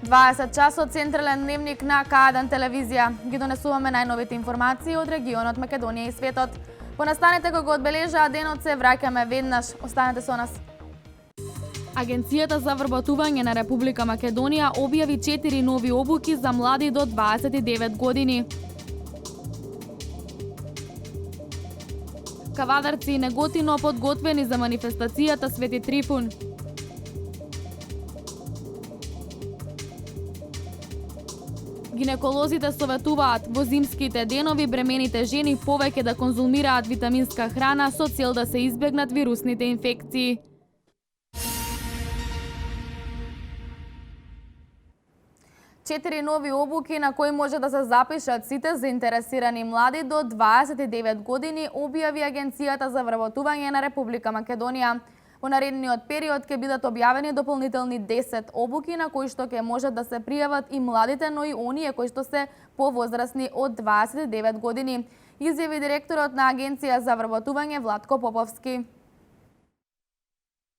20 часот централен дневник на К1 телевизија. Ги донесуваме најновите информации од регионот Македонија и светот. Понастанете кога одбележаа денот се враќаме веднаш. Останете со нас. Агенцијата за вработување на Република Македонија објави 4 нови обуки за млади до 29 години. Кавадарци и Неготино подготвени за манифестацијата Свети Трифун. Гинеколозите советуваат во зимските денови бремените жени повеќе да конзумираат витаминска храна со цел да се избегнат вирусните инфекции. Четири нови обуки на кои може да се запишат сите заинтересирани млади до 29 години објави Агенцијата за вработување на Република Македонија. Во наредниот период ќе бидат објавени дополнителни 10 обуки на кои што ќе можат да се пријават и младите, но и оние кои што се повозрасни од 29 години, изјави директорот на Агенција за вработување Владко Поповски.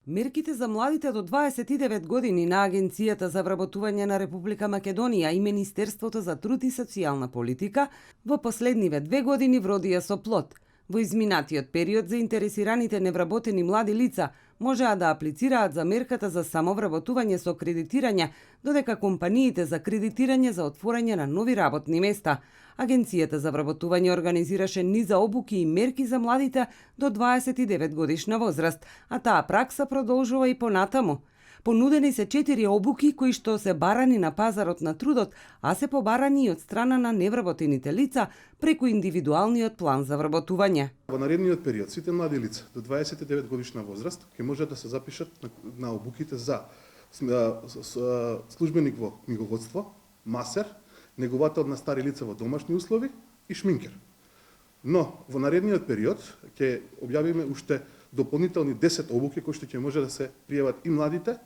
Мерките за младите до 29 години на Агенцијата за вработување на Република Македонија и Министерството за труд и социјална политика во последниве 2 години вродија со плод. Во изминатиот период заинтересираните невработени млади лица можеа да аплицираат за мерката за самовработување со кредитирање, додека компаниите за кредитирање за отворање на нови работни места. Агенцијата за вработување организираше низа обуки и мерки за младите до 29 годишна возраст, а таа пракса продолжува и понатаму. Понудени се 4 обуки кои што се барани на пазарот на трудот, а се побарани и од страна на невработените лица преку индивидуалниот план за вработување. Во наредниот период сите млади лица до 29 годишна возраст ќе можат да се запишат на обуките за службеник во книговодство, масер, неговател на стари лица во домашни услови и шминкер. Но во наредниот период ќе објавиме уште дополнителни 10 обуки кои што ќе може да се пријават и младите,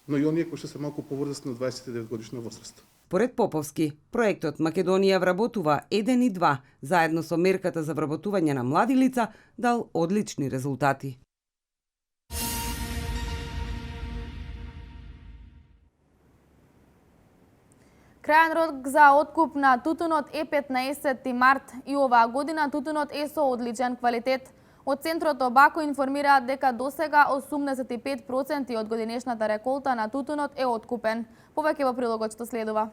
но и оние кои што се малку повозрасни од 29 годишна возраст. Поред Поповски, проектот Македонија вработува 1 и 2, заедно со мерката за вработување на млади лица, дал одлични резултати. Крајен рок за откуп на тутунот е 15 март и оваа година тутунот е со одличен квалитет. Од Центрото Бако информираат дека досега 85% од годинешната реколта на тутунот е откупен. Повеќе во прилогот што следува.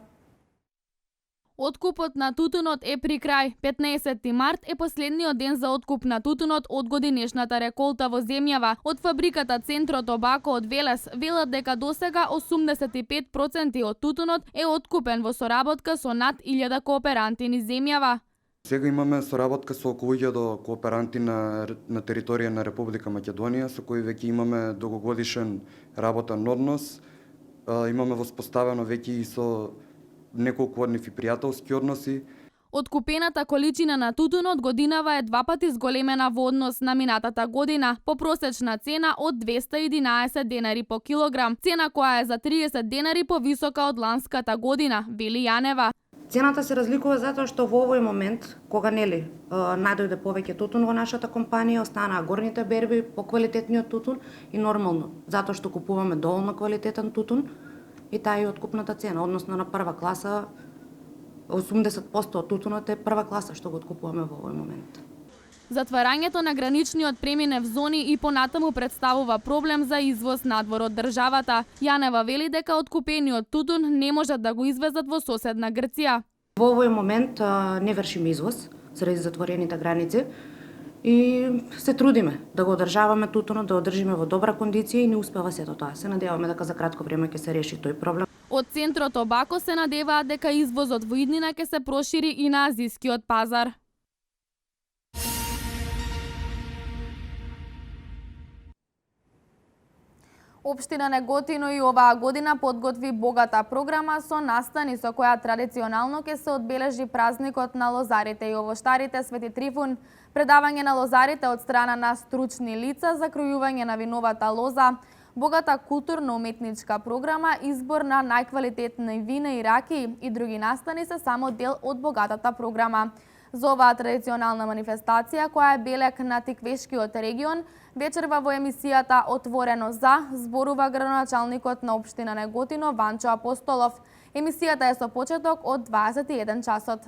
Откупот на тутунот е при крај. 15 март е последниот ден за откуп на тутунот од годинешната реколта во земјава. Од фабриката Центрото Бако од Велес велат дека досега 85% од тутунот е откупен во соработка со над 1000 кооперанти низ земјава. Сега имаме соработка со околу 1000 кооперанти на територија на Република Македонија, со кои веќе имаме долгогодишен работен однос. Имаме воспоставено веќе и со неколку од нив и пријателски односи. Откупената количина на тутунот годинава е 2 пати зголемена во однос на минатата година, по просечна цена од 211 денари по килограм, цена која е за 30 денари повисока од ланската година, вели Јанева. Цената се разликува затоа што во овој момент, кога најдојде повеќе тутун во нашата компанија, останаа горните берби по квалитетниот тутун и нормално, затоа што купуваме доволно квалитетен тутун и таа е откупната цена, односно на прва класа, 80% од тутунот е прва класа што го откупуваме во овој момент. Затварањето на граничниот преминев зони и понатаму представува проблем за извоз надвор од државата. Јанева вели дека откупениот тутун не можат да го извезат во соседна Грција. Во овој момент не вршиме извоз заради затворените граници и се трудиме да го одржаваме тутунот, да одржиме во добра кондиција и не успева сето тоа. Се надеваме дека за кратко време ќе се реши тој проблем. Од Центрото Бако се надеваат дека извозот во иднина ќе се прошири и на азискиот пазар. Општина Неготино и оваа година подготви богата програма со настани со која традиционално ќе се одбележи празникот на лозарите и овоштарите Свети Трифун, предавање на лозарите од страна на стручни лица за кројување на виновата лоза, богата културно-уметничка програма, избор на најквалитетни вина и раки и други настани се само дел од богатата програма. За оваа традиционална манифестација, која е белек на Тиквешкиот регион, вечерва во емисијата Отворено за зборува градоначалникот на општина Неготино Ванчо Апостолов. Емисијата е со почеток од 21 часот.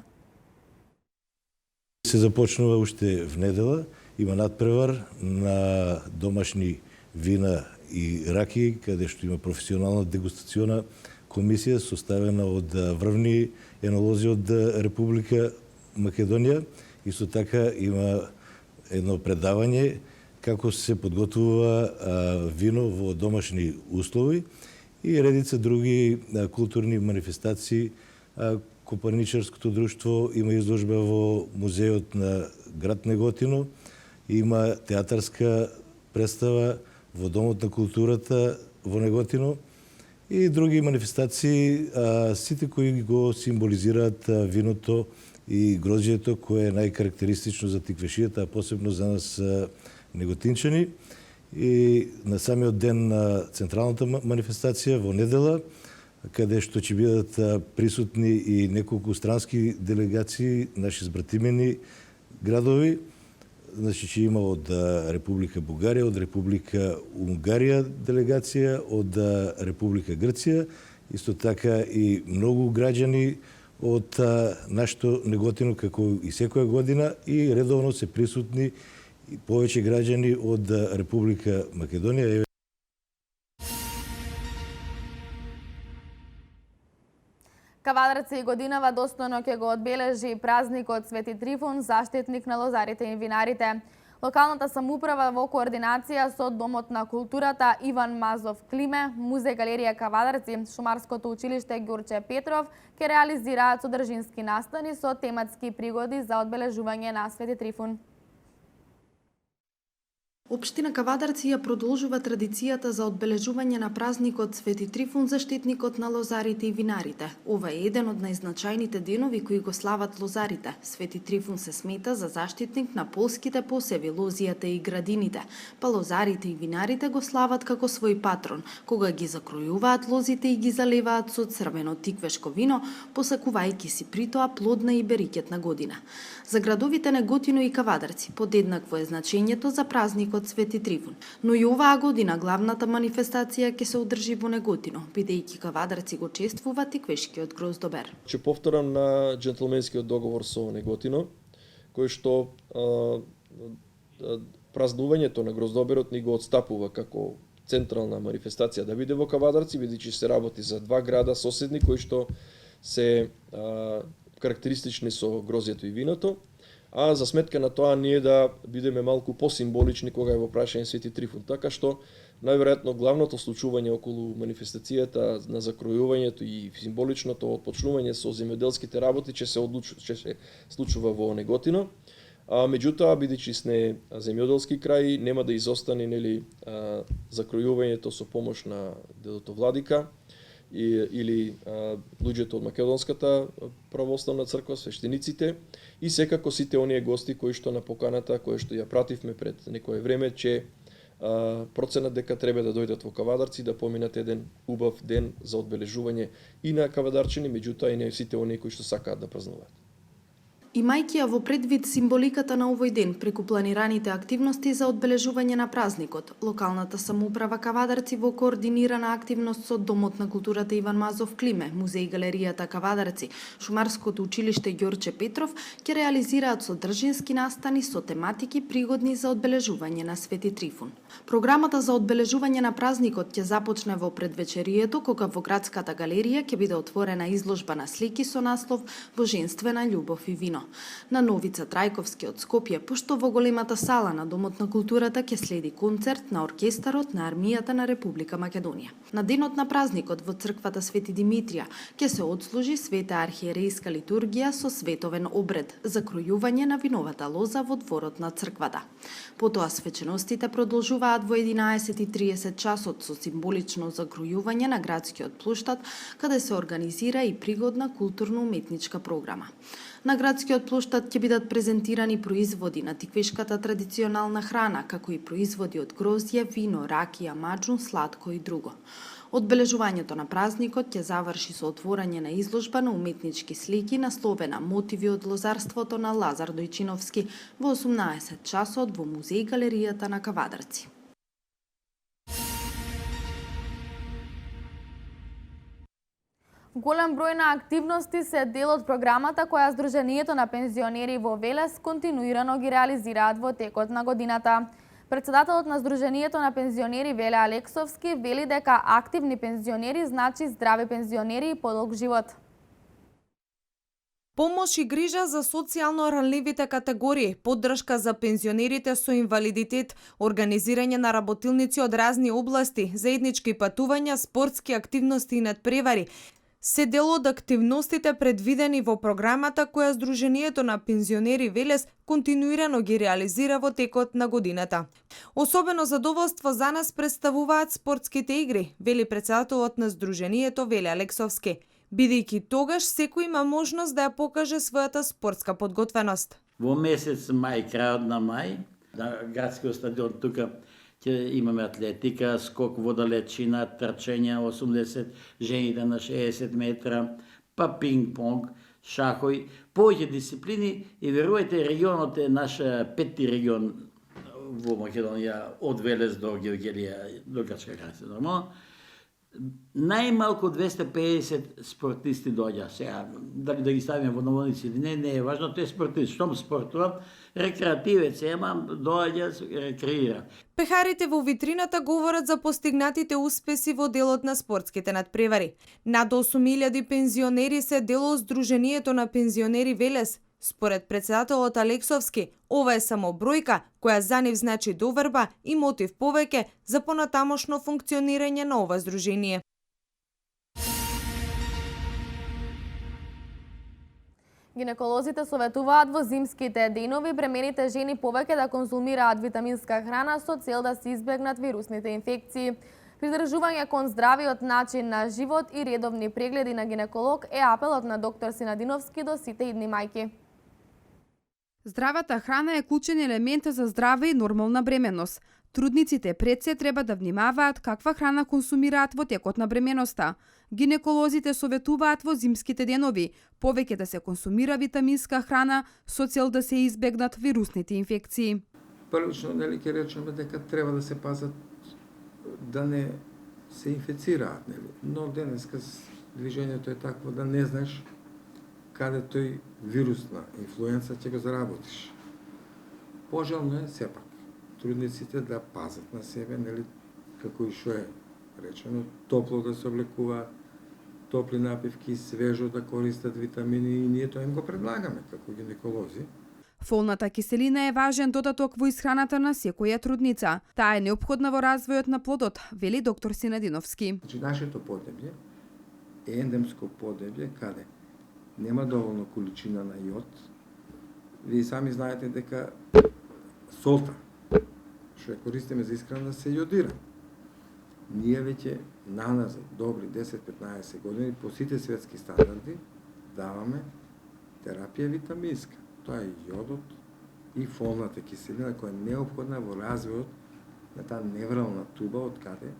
Се започнува уште в недела, има надпревар на домашни вина и раки, каде што има професионална дегустациона комисија составена од врвни енолози од Република Македонија. Исто така има едно предавање како се подготвува вино во домашни услови и редица други културни манифестации. Копарничарското друштво има изложба во музеот на град Неготино, има театарска представа во Домот на културата во Неготино и други манифестации, сите кои го символизираат виното и грозјето кое е најкарактеристично за тиквешијата, а посебно за нас неготинчани. И на самиот ден на централната манифестација во недела, каде што ќе бидат присутни и неколку странски делегации, наши збратимени градови. Значи, ќе има од Република Бугарија, од Република Унгарија делегација, од Република Грција, исто така и многу граѓани од нашето Неготино, како и секоја година, и редовно се присутни и повеќе граѓани од Република Македонија. Кавадарци и годинава достојно ќе го одбележи празникот Свети Трифун, заштитник на лозарите и винарите. Локалната самоуправа во координација со Домот на културата Иван Мазов Климе, Музеј галерија Кавадарци, Шумарското училиште Ѓурче Петров ќе реализираат содржински настани со тематски пригоди за одбележување на Свети Трифун. Општина Кавадарци ја продолжува традицијата за одбележување на празникот Свети Трифун, заштитникот на лозарите и винарите. Ова е еден од најзначајните денови кои го слават лозарите. Свети Трифун се смета за заштитник на полските посеви, лозијата и градините, па лозарите и винарите го слават како свој патрон, кога ги закројуваат лозите и ги заливаат со црвено тиквешко вино, посакувајќи си притоа плодна и берикетна година. За градовите Неготино и Кавадарци подеднакво е значењето за празникот Свети Трифун. Но и оваа година главната манифестација ќе се одржи во Неготино, бидејќи Кавадарци го чествуваат тиквешкиот гроздобер. Ќе повторам на џентлменскиот договор со Неготино, кој што празнувањето на гроздоберот ни го отстапува како централна манифестација да биде во Кавадарци, бидејќи се работи за два града соседни кои што се карактеристични со грозјето и виното, а за сметка на тоа ние да бидеме малку посимволични кога е во прашање Свети Трифун. Така што најверојатно главното случување околу манифестацијата на закројувањето и символичното отпочнување со земјоделските работи ќе се случува во Неготино. Меѓутоа, бидејќи сме земјоделски крај, нема да изостане закројувањето со помош на дедото Владика или луѓето од Македонската православна црква, свештениците и секако сите оние гости кои што на поканата, кои што ја пративме пред некое време, че проценат дека треба да дојдат во Кавадарци да поминат еден убав ден за одбележување и на кавадарчани, меѓутоа и на сите оние кои што сакаат да празнуваат. Имајќи ја во предвид символиката на овој ден преку планираните активности за одбележување на празникот, локалната самоуправа Кавадарци во координирана активност со Домот на културата Иван Мазов Климе, Музеј галеријата Кавадарци, Шумарското училиште Ѓорче Петров ќе реализираат содржински настани со тематики пригодни за одбележување на Свети Трифун. Програмата за одбележување на празникот ќе започне во предвечерието, кога во градската галерија ќе биде отворена изложба на слики со наслов Божествена љубов и вино. На Новица Трајковски од Скопје, пошто во големата сала на Домот на културата ќе следи концерт на оркестарот на армијата на Република Македонија. На денот на празникот во црквата Свети Димитрија ќе се отслужи света архиерејска литургија со световен обред, закројување на виновата лоза во дворот на црквата. Потоа свеченостите продолжуваат во 11:30 часот со символично закројување на градскиот плоштад, каде се организира и пригодна културно-уметничка програма. На градскиот плоштад ќе бидат презентирани производи на тиквешката традиционална храна, како и производи од гроздје, вино, ракија, маџун, сладко и друго. Одбележувањето на празникот ќе заврши со отворање на изложба на уметнички слики насловена Мотиви од лозарството на Лазар Дојчиновски во 18 часот во Музеј галеријата на Кавадарци. Голем број на активности се дел од програмата која Сдруженијето на пензионери во Велес континуирано ги реализираат во текот на годината. Председателот на Сдруженијето на пензионери Веле Алексовски вели дека активни пензионери значи здрави пензионери и подолг живот. Помош и грижа за социјално ранливите категории, поддршка за пензионерите со инвалидитет, организирање на работилници од разни области, заеднички патувања, спортски активности и надпревари, се дел од активностите предвидени во програмата која Сдруженијето на пензионери Велес континуирано ги реализира во текот на годината. Особено задоволство за нас представуваат спортските игри, вели председателот на Сдруженијето Веле Алексовски, бидејќи тогаш секој има можност да ја покаже својата спортска подготвеност. Во месец мај, крајот на мај, на градскиот стадион тука ќе имаме атлетика, скок во далечина, трчење 80, жените на 60 метра, па пинг-понг, шахој, повеќе дисциплини и верувајте регионот е наш петти регион во Македонија од Велес до Гевгелија, до Грчка граница нормално. Најмалку 250 спортисти доаѓа. Сега, дали да ги ставиме во наводници или не е важно, тој е спортист. Штом спортува, рекреативец ема, доаѓа, рекреира. Пехарите во витрината говорат за постигнатите успеси во делот на спортските надпревари. Над 8000 пензионери се дел од Сдруженијето на пензионери Велес. Според председателот Алексовски, ова е само бројка која за нив значи доверба и мотив повеќе за понатамошно функционирање на ова здружение. Гинеколозите советуваат во зимските денови бремените жени повеќе да конзумираат витаминска храна со цел да се избегнат вирусните инфекции. Придржување кон здравиот начин на живот и редовни прегледи на гинеколог е апелот на доктор Синадиновски до сите идни мајки. Здравата храна е клучен елемент за здрава и нормална бременност. Трудниците пред се треба да внимаваат каква храна консумираат во текот на бременоста. Гинеколозите советуваат во зимските денови повеќе да се консумира витаминска храна со цел да се избегнат вирусните инфекции. Првично, нели, ќе речеме дека треба да се пазат да не се инфицираат, нели. Но денеска движењето е такво да не знаеш каде тој вирус на инфлуенца ќе го заработиш. Пожелно е сепак трудниците да пазат на себе, нели, како и што е речено, топло да се облекуваат, топли напивки, свежо да користат витамини и ние тоа им го предлагаме како гинеколози. Фолната киселина е важен додаток во исхраната на секоја трудница. Таа е неопходна во развојот на плодот, вели доктор Синадиновски. Значи, нашето поднебје е ендемско поднебје каде нема доволно количина на јод. Вие сами знаете дека солта, што ја користиме за исхрана, се јодира. Ние веќе наназад, добри 10-15 години, по сите светски стандарди, даваме терапија витаминска. Тоа е јодот и фолната киселина која е неопходна во развојот на таа неврална туба од каде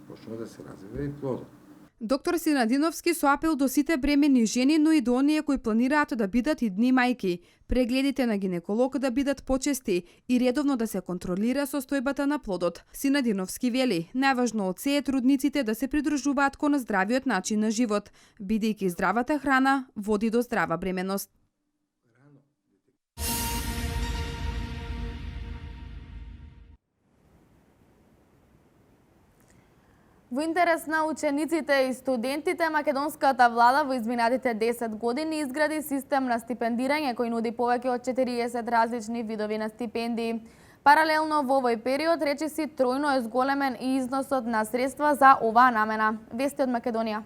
почнува да се развива и плодот. Доктор Синадиновски со апел до сите бремени жени, но и до оние кои планираат да бидат идни мајки. Прегледите на гинеколог да бидат почести и редовно да се контролира состојбата на плодот. Синадиновски вели, најважно од се е трудниците да се придржуваат кон здравиот начин на живот, бидејќи здравата храна води до здрава бременност. Во интерес на учениците и студентите, македонската влада во изминатите 10 години изгради систем на стипендирање кој нуди повеќе од 40 различни видови на стипендии. Паралелно во овој период речиси тројно е зголемен и износот на средства за оваа намена. Вести од Македонија.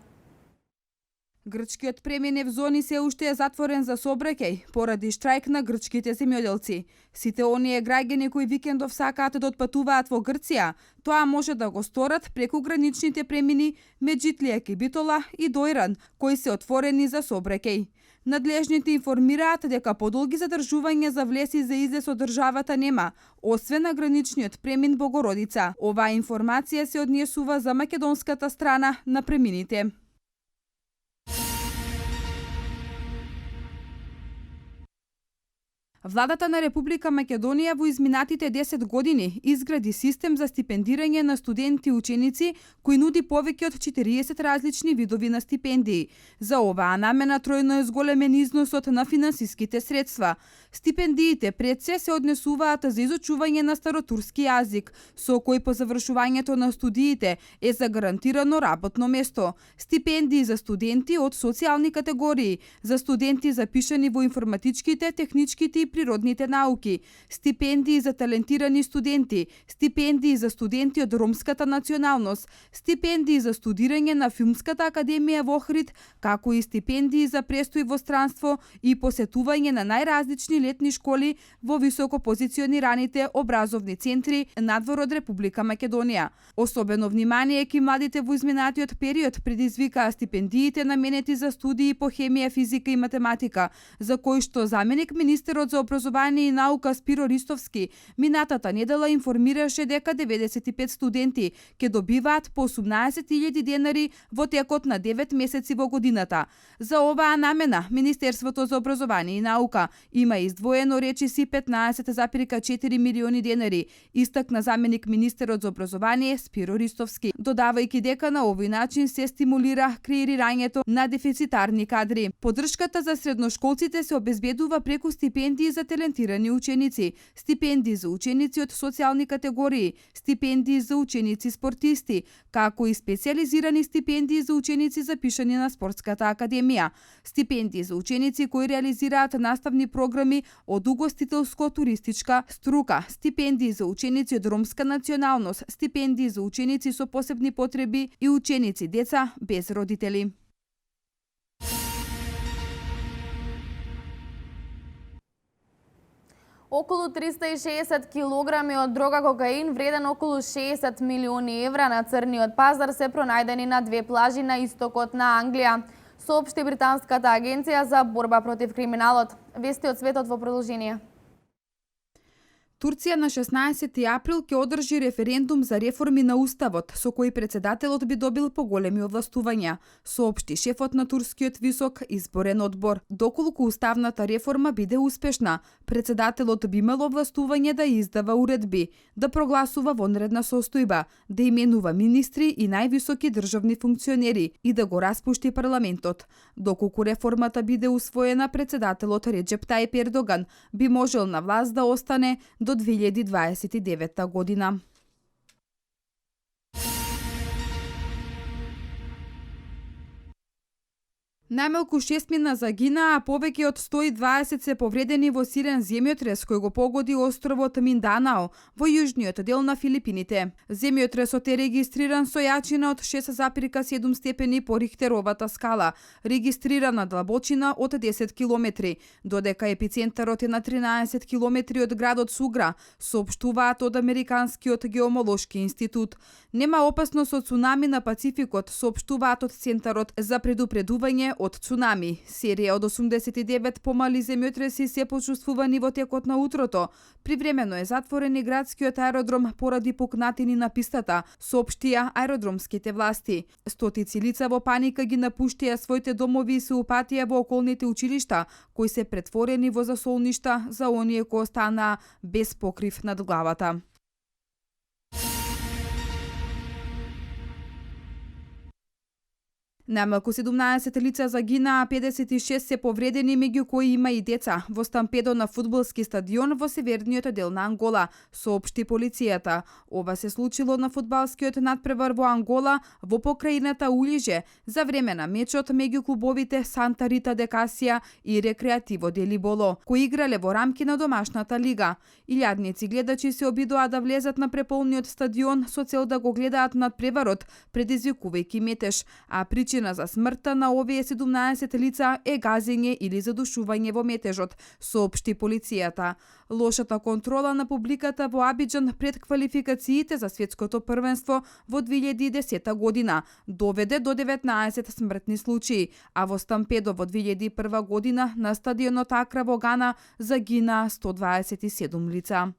Грчкиот преминев зони се уште е затворен за сообраќај поради штрајк на грчките земјоделци. Сите оние граѓани кои викендов сакаат да отпатуваат во Грција, тоа може да го сторат преку граничните премини Меджитлија, Кибитола и Дојран, кои се отворени за сообраќај. Надлежните информираат дека подолги задржување за влез и за излез од државата нема, освен на граничниот премин Богородица. Оваа информација се однесува за македонската страна на премините. Владата на Република Македонија во изминатите 10 години изгради систем за стипендирање на студенти и ученици кој нуди повеќе од 40 различни видови на стипендии. За оваа намена тројно е зголемен износот на финансиските средства. Стипендиите пред се однесуваат за изучување на старотурски јазик, со кој по завршувањето на студиите е загарантирано работно место. Стипендии за студенти од социјални категории, за студенти запишани во информатичките, техничките и природните науки, стипендии за талентирани студенти, стипендии за студенти од ромската националност, стипендии за студирање на Филмската академија во Охрид, како и стипендии за престој во странство и посетување на најразлични летни школи во високо позиционираните образовни центри надвор од Република Македонија. Особено внимание ки младите во изминатиот период предизвикаа стипендиите наменети за студии по хемија, физика и математика, за кои што заменик министерот за образование и наука Спиро Ристовски минатата недела информираше дека 95 студенти ќе добиваат по 18.000 денари во текот на 9 месеци во годината. За оваа намена Министерството за образование и наука има издвоено речиси 15,4 милиони денари, истакна заменик министерот за образование Спиро Ристовски, додавајќи дека на овој начин се стимулира креирањето на дефицитарни кадри. Поддршката за средношколците се обезбедува преку стипендии за талентирани ученици, стипендии за ученици од социјални категории, стипендии за ученици спортисти, како и специјализирани стипендии за ученици запишани на спортската академија, стипендии за ученици кои реализираат наставни програми од угостителско-туристичка струка, стипендии за ученици од ромска националност, стипендии за ученици со посебни потреби и ученици деца без родители. Околу 360 килограми од дрога кокаин вреден околу 60 милиони евра на црниот пазар се пронајдени на две плажи на истокот на Англија, соопшти британската агенција за борба против криминалот. Вести од светот во продолжение. Турција на 16 април ќе одржи референдум за реформи на уставот, со кој председателот би добил поголеми овластувања, соопшти шефот на турскиот висок изборен одбор. Доколку уставната реформа биде успешна, председателот би имал овластување да издава уредби, да прогласува вонредна состојба, да именува министри и највисоки државни функционери и да го распушти парламентот. Доколку реформата биде усвоена, председателот Реджеп Тајип Ердоган би можел на власт да остане до 2029 година. Најмалку 6 мина загинаа, а повеќе од 120 се повредени во силен земјотрес кој го погоди островот Минданао во јужниот дел на Филипините. Земјотресот е регистриран со јачина од 6,7 степени по Рихтеровата скала, регистрирана длабочина од 10 километри, додека епицентарот е на 13 километри од градот Сугра, соопштуваат од Американскиот геомолошки институт. Нема опасност од цунами на Пацификот, соопштуваат од Центарот за предупредување од цунами. Серија од 89 помали земјотреси се почувствувани во текот на утрото. Привремено е затворен и градскиот аеродром поради пукнатини на пистата, соопштија аеродромските власти. Стотици лица во паника ги напуштија своите домови и се упатија во околните училишта, кои се претворени во засолништа за оние кои останаа без покрив над главата. Најмалку 17 лица загинаа, 56 се повредени, меѓу кои има и деца, во стампедо на фудбалски стадион во северниот дел на Ангола, соопшти полицијата. Ова се случило на фудбалскиот надпревар во Ангола, во покрајината Улиже, за време на мечот меѓу клубовите Санта Рита де Касија и Рекреативо де Либоло, кои играле во рамки на домашната лига. Илјадници гледачи се обидоа да влезат на преполниот стадион со цел да го гледаат надпреварот, предизвикувајќи метеж, а причина за смртта на овие 17 лица е газење или задушување во метежот, соопшти полицијата. Лошата контрола на публиката во Абиџан пред квалификациите за светското првенство во 2010 година доведе до 19 смртни случаи, а во стампедо во 2001 година на стадионот Акра во Гана загинаа 127 лица.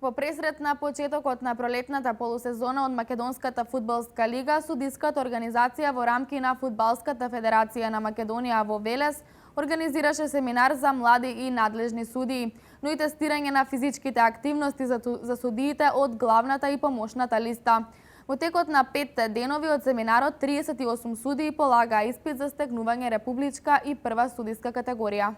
По пресрет на почетокот на пролетната полусезона од Македонската фудбалска лига, судиската организација во рамки на Фудбалската федерација на Македонија во Велес организираше семинар за млади и надлежни судии, но и тестирање на физичките активности за судиите од главната и помошната листа. Во текот на 5 денови од семинарот 38 судии полагаа испит за стекнување републичка и прва судиска категорија.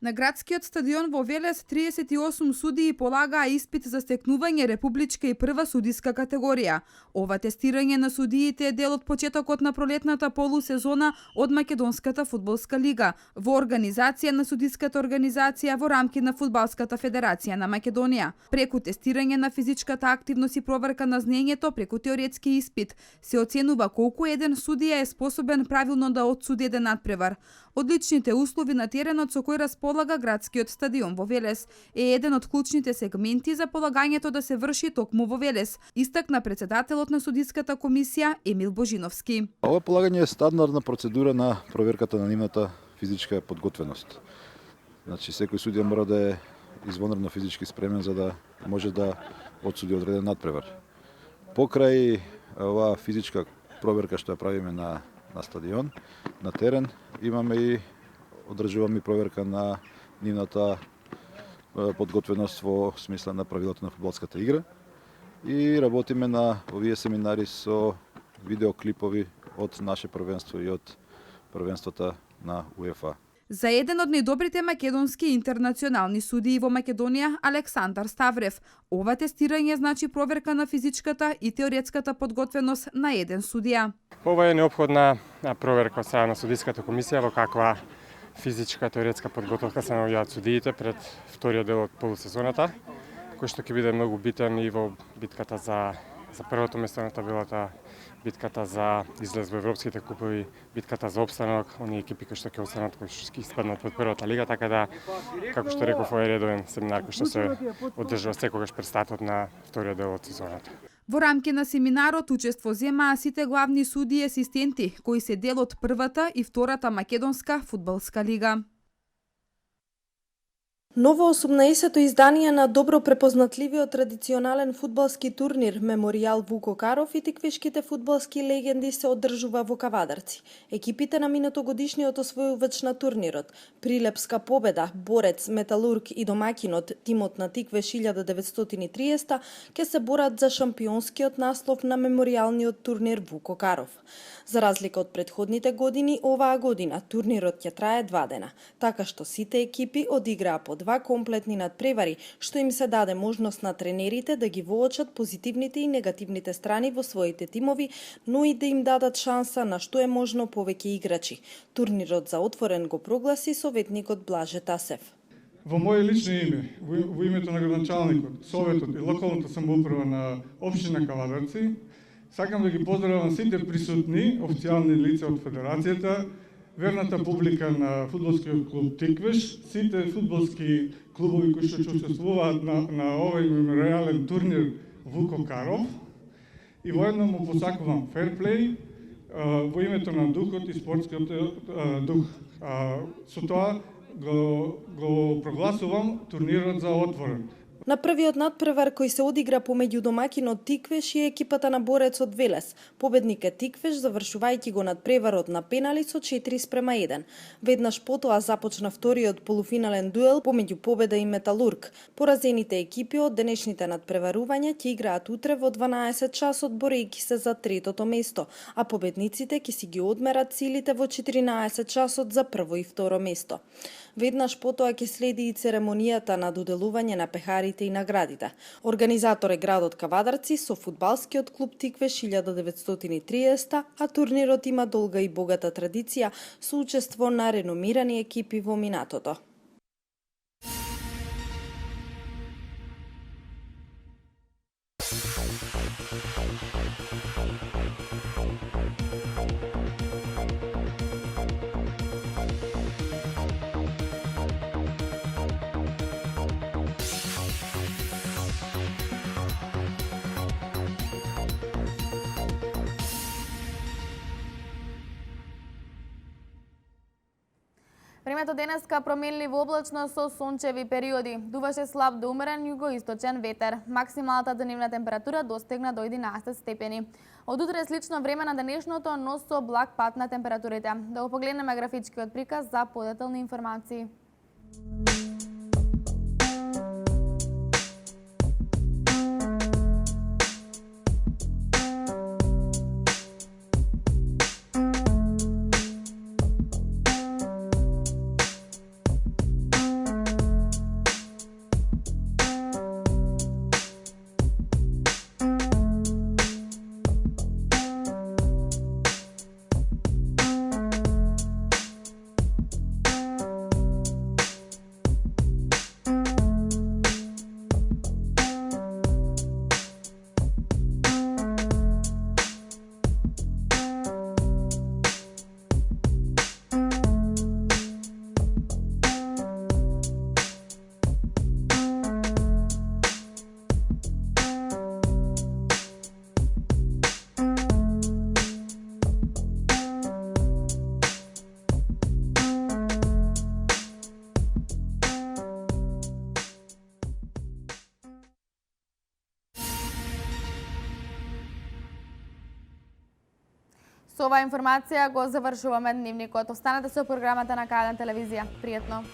На градскиот стадион во Велес 38 судии полагаа испит за стекнување републичка и прва судиска категорија. Ова тестирање на судиите е дел од почетокот на пролетната полусезона од Македонската фудбалска лига во организација на судиската организација во рамки на Фудбалската федерација на Македонија. Преку тестирање на физичката активност и проверка на знаењето преку теоретски испит се оценува колку еден судија е способен правилно да одсуди еден надпревар. Одличните услови на теренот со кој располага градскиот стадион во Велес е еден од клучните сегменти за полагањето да се врши токму во Велес, истакна председателот на судиската комисија Емил Божиновски. Ова полагање е стандардна процедура на проверката на нивната физичка подготвеност. Значи секој судија мора да е извонредно физички спремен за да може да одсуди одреден надпревар. Покрај оваа физичка проверка што ја правиме на стадион, на терен, имаме и одржуваме проверка на нивната подготвеност во смисла на правилата на фудбалската игра и работиме на овие семинари со видеоклипови од наше првенство и од првенствата на УЕФА. За еден од најдобрите македонски интернационални судии во Македонија, Александар Ставрев, ова тестирање значи проверка на физичката и теоретската подготвеност на еден судија. Ова е неопходна проверка од страна на судиската комисија во каква физичка теоретска подготовка се наоѓаат судиите пред вториот дел од полусезоната, кој што ќе биде многу битен и во битката за првото место на табелата, битката за излез во европските купови, битката за опстанок, оние екипи кои што ќе останат, кои што ќе испаднат од првата лига, така да, како што реков, ова е редовен семинар кој што се одржува секогаш пред стартот на вториот дел од сезоната. Во рамки на семинарот учество земаа сите главни судии и асистенти, кои се дел од првата и втората македонска фудбалска лига. Ново 18-то издание на добро препознатливиот традиционален фудбалски турнир Меморијал Вуко Каров и тиквешките фудбалски легенди се одржува во Кавадарци. Екипите на минатогодишниот освојувач на турнирот, Прилепска победа, Борец, Металург и домакинот тимот на Тиквеш 1930 ќе се борат за шампионскиот наслов на меморијалниот турнир Вуко Каров. За разлика од претходните години, оваа година турнирот ќе трае 2 дена, така што сите екипи одиграа по 2 комплетни надпревари, што им се даде можност на тренерите да ги воочат позитивните и негативните страни во своите тимови, но и да им дадат шанса на што е можно повеќе играчи. Турнирот за отворен го прогласи советникот Блаже Тасев. Во моје лично име, во името на градоначалникот, советот и локалната самоуправа на општина Кавадарци, сакам да ги поздравам сите присутни официјални лица од Федерацијата, верната публика на фудбалскиот клуб Тиквеш, сите фудбалски клубови кои што учествуваат на овој меморијален турнир Вуко Каров и воедно му посакувам ферплей во името на духот и спортскиот дух. Со тоа го прогласувам турнирот за отворен. На првиот надпревар кој се одигра помеѓу домакинот Тиквеш и екипата на Борец од Велес, победник е Тиквеш завршувајќи го надпреварот на пенали со 4:1. Веднаш потоа започна вториот полуфинален дуел помеѓу Победа и Металург. Поразените екипи од денешните надпреварувања ќе играат утре во 12 часот борејќи се за третото место, а победниците ќе си ги одмерат силите во 14 часот за прво и второ место. Веднаш потоа ќе следи и церемонијата на доделување на пехарите и наградите. Организатор е градот Кавадарци со фудбалскиот клуб Тиквеш 1930, а турнирот има долга и богата традиција со учество на реномирани екипи во минатото. Времето денеска променливо облачно со сончеви периоди. Дуваше слаб до умерен југоисточен ветер. Максималната дневна температура достигна до 11 степени. Од утре слично време на денешното, но со благ пат на температурите. Да го погледнеме графичкиот приказ за подетални информации. Со оваа информација го завршуваме дневникот. Останете со програмата на К1 телевизија. Пријатно!